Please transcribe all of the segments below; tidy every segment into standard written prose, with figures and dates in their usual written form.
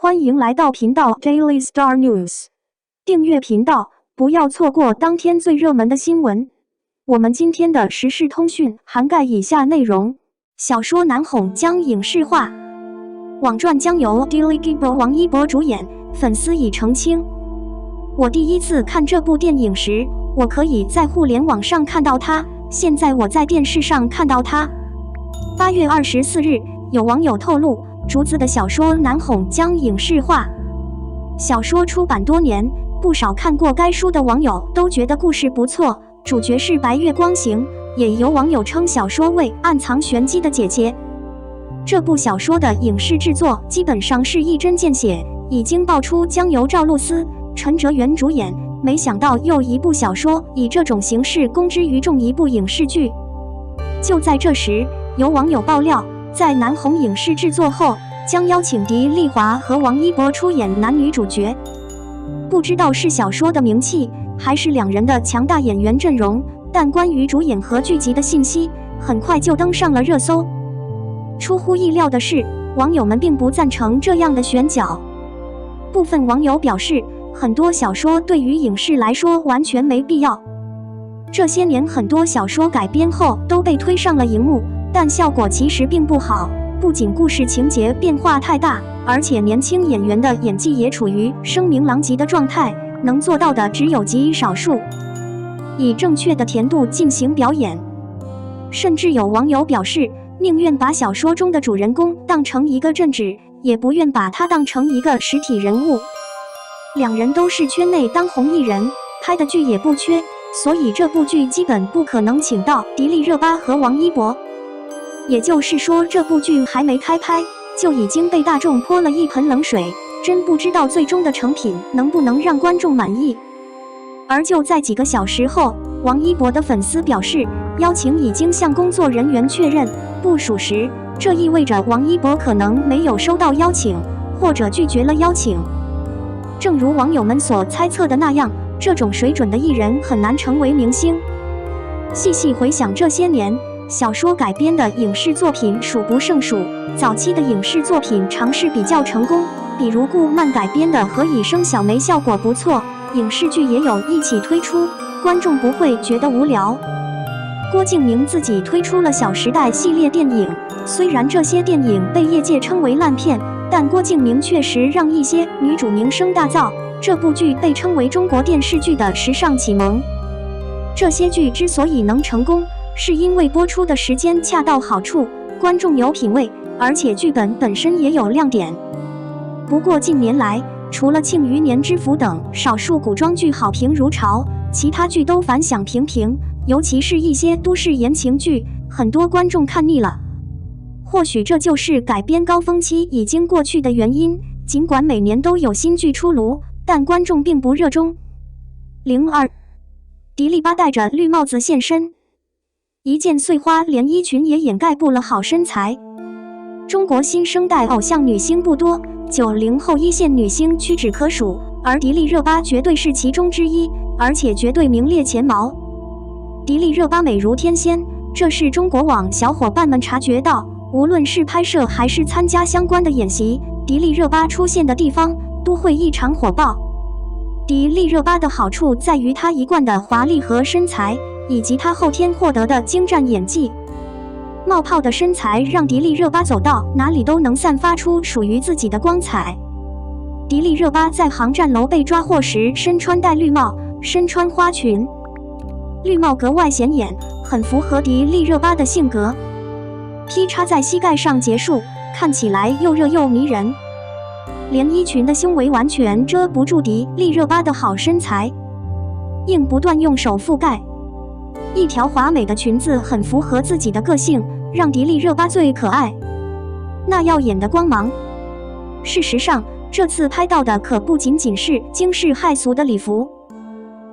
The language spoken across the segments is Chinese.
欢迎来到频道 Daily Star News， 订阅频道，不要错过当天最热门的新闻。我们今天的时事通讯涵盖以下内容：小说《难哄》将影视化，网传将由 Dilly Gibbo 王一博主演，粉丝已澄清。我第一次看这部电影时，我可以在互联网上看到它，现在我在电视上看到它。8月24日，有网友透露，竹子的小说《难哄》将影视化。小说出版多年，不少看过该书的网友都觉得故事不错，主角是白月光行，也有网友称小说为暗藏玄机的姐姐。这部小说的影视制作基本上是一针见血，已经爆出将由赵露思、陈哲元主演，没想到又一部小说以这种形式公之于众一部影视剧。就在这时，有网友爆料，在《难哄》影视制作后，将邀请迪丽华和王一博出演男女主角。不知道是小说的名气，还是两人的强大演员阵容，但关于主演和剧集的信息，很快就登上了热搜。出乎意料的是，网友们并不赞成这样的选角。部分网友表示，很多小说对于影视来说完全没必要。这些年很多小说改编后都被推上了荧幕，但效果其实并不好，不仅故事情节变化太大，而且年轻演员的演技也处于声名狼藉的状态，能做到的只有极少数。以正确的甜度进行表演，甚至有网友表示，宁愿把小说中的主人公当成一个镇纸，也不愿把他当成一个实体人物。两人都是圈内当红艺人，拍的剧也不缺，所以这部剧基本不可能请到迪丽热巴和王一博。也就是说，这部剧还没开拍，就已经被大众泼了一盆冷水，真不知道最终的成品能不能让观众满意。而就在几个小时后，王一博的粉丝表示，邀请已经向工作人员确认，不属实，这意味着王一博可能没有收到邀请，或者拒绝了邀请。正如网友们所猜测的那样，这种水准的艺人很难成为明星。细细回想这些年，小说改编的影视作品数不胜数，早期的影视作品尝试比较成功，比如顾漫改编的《何以笙小梅》效果不错，影视剧也有一起推出，观众不会觉得无聊。郭敬明自己推出了《小时代》系列电影，虽然这些电影被业界称为烂片，但郭敬明确实让一些女主名声大噪，这部剧被称为中国电视剧的时尚启蒙。这些剧之所以能成功，是因为播出的时间恰到好处，观众有品位，而且剧本本身也有亮点。不过近年来，除了《庆余年之福》等少数古装剧好评如潮，其他剧都反响平平，尤其是一些都市言情剧，很多观众看腻了。或许这就是改编高峰期已经过去的原因，尽管每年都有新剧出炉，但观众并不热衷。02，迪丽巴戴着绿帽子现身，一件碎花连衣裙也掩盖不了好身材。中国新生代偶像女星不多，90后一线女星屈指可数，而迪丽热巴绝对是其中之一，而且绝对名列前茅。迪丽热巴美如天仙，这是中国网小伙伴们察觉到，无论是拍摄还是参加相关的演习，迪丽热巴出现的地方都会异常火爆。迪丽热巴的好处在于她一贯的华丽和身材，以及她后天获得的精湛演技。冒泡的身材让迪丽热巴走到哪里都能散发出属于自己的光彩。迪丽热巴在航站楼被抓获时身穿戴绿帽，身穿花裙，绿帽格外显眼，很符合迪丽热巴的性格。披插在膝盖上结束，看起来又热又迷人。连衣裙的胸围完全遮不住迪丽热巴的好身材，硬不断用手覆盖。一条华美的裙子很符合自己的个性，让迪丽热巴最可爱。那耀眼的光芒。事实上，这次拍到的可不仅仅是惊世骇俗的礼服。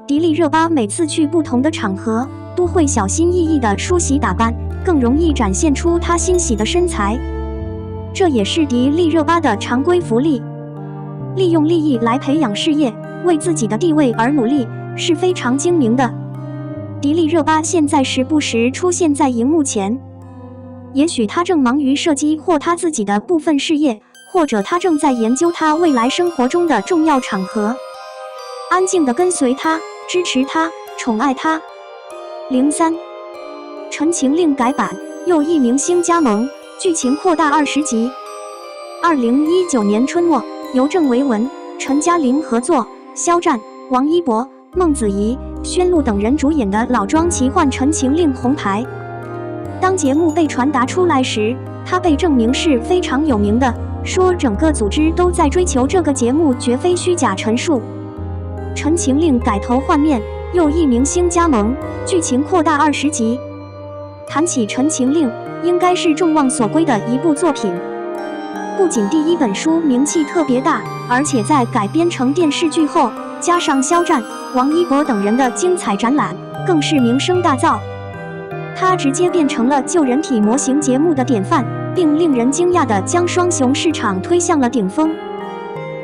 迪丽热巴每次去不同的场合，都会小心翼翼地梳洗打扮，更容易展现出她欣喜的身材。这也是迪丽热巴的常规福利。利用利益来培养事业，为自己的地位而努力，是非常精明的。迪丽热巴现在时不时出现在荧幕前，也许她正忙于射击或她自己的部分事业，或者他正在研究他未来生活中的重要场合。安静地跟随他，支持他，宠爱他。03《陈情令》改版，又一明星加盟，剧情扩大20集。2019年春末，由郑维文、陈嘉玲合作，肖战、王一博、孟子怡、宣璐等人主演的老庄奇幻《陈情令》红牌。当节目被传达出来时，他被证明是非常有名的，说整个组织都在追求这个节目绝非虚假陈述。《陈情令》改头换面，又一明星加盟，剧情扩大20集。谈起《陈情令》，应该是众望所归的一部作品。不仅第一本书名气特别大，而且在改编成电视剧后，加上肖战、王一博等人的精彩展览，更是名声大噪。它直接变成了旧人体模型节目的典范，并令人惊讶地将双雄市场推向了顶峰。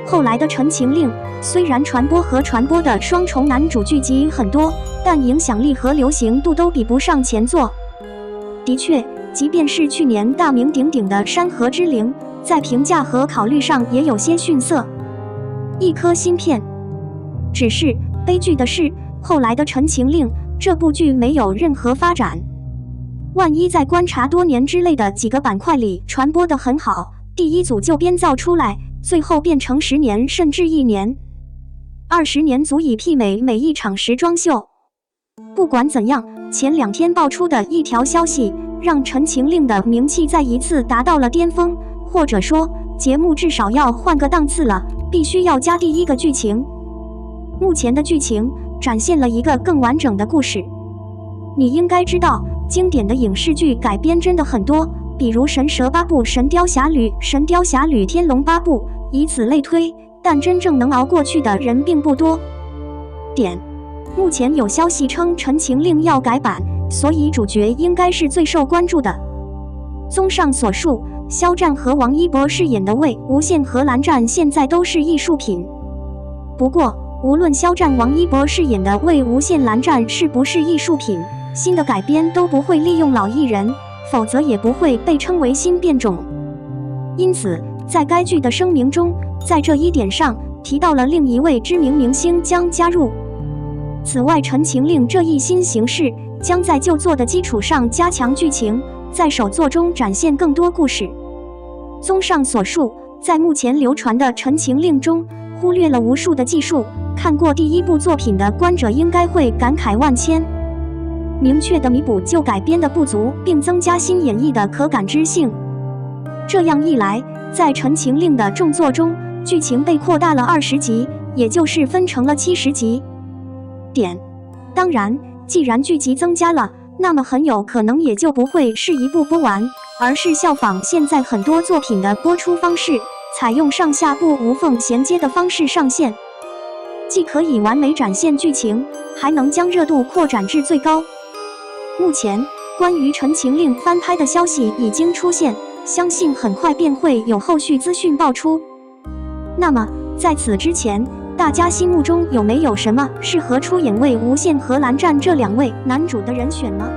后来的《陈情令》虽然传播的双重男主剧集很多，但影响力和流行度都比不上前作。的确，即便是去年大名鼎鼎的《山河之灵》，在评价和考虑上也有些逊色。一颗芯片。只是悲剧的是，后来的《陈情令》这部剧没有任何发展。万一在观察多年之类的几个板块里传播得很好，第一组就编造出来，最后变成10年甚至1年、20年足以媲美每一场时装秀。不管怎样，前2天爆出的一条消息，让《陈情令》的名气再一次达到了巅峰，或者说，节目至少要换个档次了，必须要加第一个剧情。目前的剧情展现了一个更完整的故事。你应该知道，经典的影视剧改编真的很多，比如《神蛇8部》《神雕侠侣》《神雕侠侣天龙8部》，以此类推，但真正能熬过去的人并不多。目前有消息称《陈情令》要改版，所以主角应该是最受关注的。综上所述，肖战和王一博饰演的魏无羡和蓝湛现在都是艺术品。不过，无论肖战、王一博饰演的魏无羡、蓝湛是不是艺术品，新的改编都不会利用老艺人，否则也不会被称为新变种。因此，在该剧的声明中，在这一点上提到了另一位知名明星将加入。此外，《陈情令》这一新形式将在旧作的基础上加强剧情，在首作中展现更多故事。综上所述，在目前流传的《陈情令》中，忽略了无数的技术，看过第一部作品的观者应该会感慨万千。明确地弥补旧改编的不足，并增加新演绎的可感知性。这样一来，在《陈情令》的重作中，剧情被扩大了20集，也就是分成了70集。当然，既然剧集增加了，那么很有可能也就不会是一部播完，而是效仿现在很多作品的播出方式，采用上下部无缝衔接的方式上线，既可以完美展现剧情，还能将热度扩展至最高。目前，关于《陈情令》翻拍的消息已经出现，相信很快便会有后续资讯爆出。那么，在此之前，大家心目中有没有什么适合出演魏无羡和蓝湛这2位男主的人选呢？